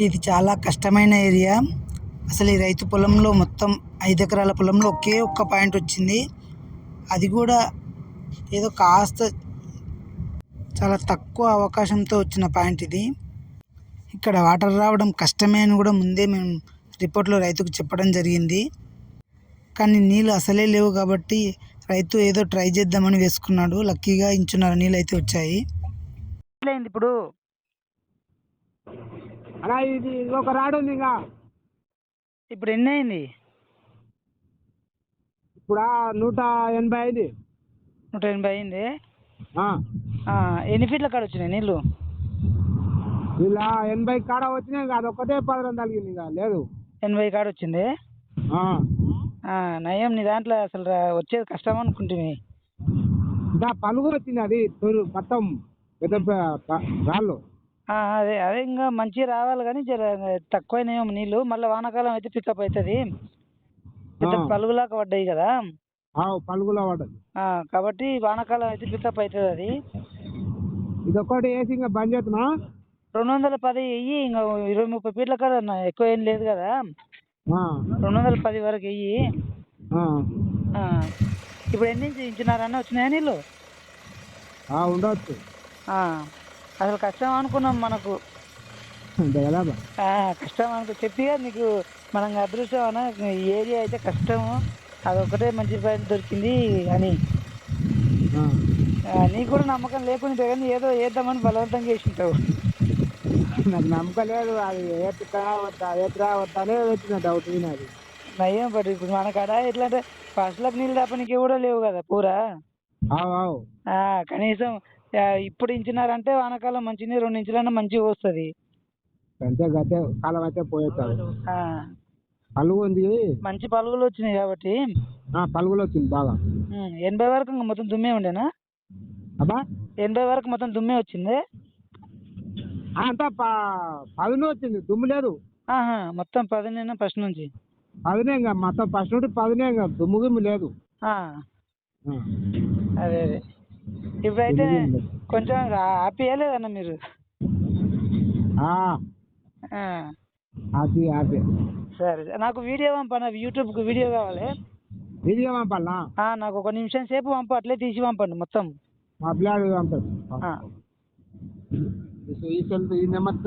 ఇది చాలా కష్టమైన ఏరియా. అసలు ఈ రైతు పొలంలో మొత్తం 5 ఎకరాల పొలంలో ఒకే ఒక్క పాయింట్ వచ్చింది. అది కూడా ఏదో కాస్త చాలా తక్కువ అవకాశంతో వచ్చిన పాయింట్ ఇది. ఇక్కడ వాటర్ రావడం కష్టమే అని కూడా ముందే మేము రిపోర్ట్లో రైతుకు చెప్పడం జరిగింది. కానీ నీళ్ళు అసలే లేవు కాబట్టి రైతు ఏదో ట్రై చేద్దామని వేసుకున్నాడు. లక్కీగా ఇంచున్నర నీళ్ళు అయితే వచ్చాయి. ఇప్పుడు అలా ఇది ఒక రాడు ఉంది. ఇంకా ఇప్పుడు ఎన్ని అయింది? ఇప్పుడు 180 అయింది. 180 అయింది. ఎన్ని ఫీట్ల కాడ వచ్చినాయి నీళ్ళు? ఇలా 80 కాడ వచ్చినాయి. ఇంకా అదొక్కటే 10 తగిలింది. ఇంకా లేదు 80 కాడ వచ్చింది. నయం. నీ దాంట్లో అసలు వచ్చేది కష్టం అనుకుంటుంది. ఇంకా పలుగు వచ్చింది. అది మొత్తం పెద్ద రాళ్ళు. అదే అదే ఇంకా మంచిగా రావాలి కానీ జర తక్కువైనాయేమో నీళ్ళు. మళ్ళీ వానాకాలం అయితే పికప్ అవుతుంది. పెద్ద పలుగులాగా పడ్డాయి కదా, పలుగులా పడ్డది కాబట్టి వానాకాలం అయితే పికప్ అవుతుంది. అది ఇదొక్కటి వేసి ఇంకా బంద్ చేస్తున్నా. 210 వెయ్యి. ఇంకా 20-30 ఫీట్ల కాడ ఎక్కువ ఏం లేదు కదా, 210 వరకు వెయ్యి. ఇప్పుడు ఎన్ని ఇంచున్నారన్న వచ్చినాయా నీళ్ళు? ఉండవచ్చు. అసలు కష్టం అనుకున్నాం మనకు. కష్టం అనుకో చెప్పిగా నీకు. మనం అదృష్టం అన్న ఈ ఏరియా అయితే కష్టము. అదొక్కటే మంచి పాయింట్ దొరికింది అని. నీకు కూడా నమ్మకం లేకుండా కానీ ఏదో వేద్దామని బలవంతంగా వేసింటావు. నాకు నమ్మకం లేదు. అది ఏతురా వద్దానే వచ్చిన డౌట్ అది నయ్యం. బట్ ఇప్పుడు మన కాడ ఎట్లా అంటే ఫస్ట్లకు నీళ్ళు తప్పనికి కూడా లేవు కదా పూరా. కనీసం ఇప్పుడు ఇంచినారంటే వానాకాలం మంచిని 2 ఇంచులన్నా మంచిగా వస్తుంది. కాలం అయితే పోయేది. పలుగు ఉంది, మంచి పలుగులు వచ్చినాయి కాబట్టి. పలుగులు వచ్చింది బాగా. 80 వరకు ఇంకా మొత్తం దుమ్మే ఉండేనా? 80 వరకు మొత్తం దుమ్మే వచ్చింది. అంతా 10 వచ్చింది, దుమ్ము లేదు. మొత్తం 10 ఫస్ట్ నుంచి 10 ఇంకా మొత్తం ఫస్ట్ నుండి 10 ఇంకా దుమ్ము గిమ్ము లేదు. అదే అదే. ఇప్పుడైతే కొంచెం హ్యాపీ లేదన్న మీరు? సరే, నాకు వీడియో పంప. యూట్యూబ్కి వీడియో కావాలి. వీడియో పంపాలా? నాకు 1 నిమిషం సేపు పంపు. అట్లే తీసి పంపండి మొత్తం. ఈ నెంబర్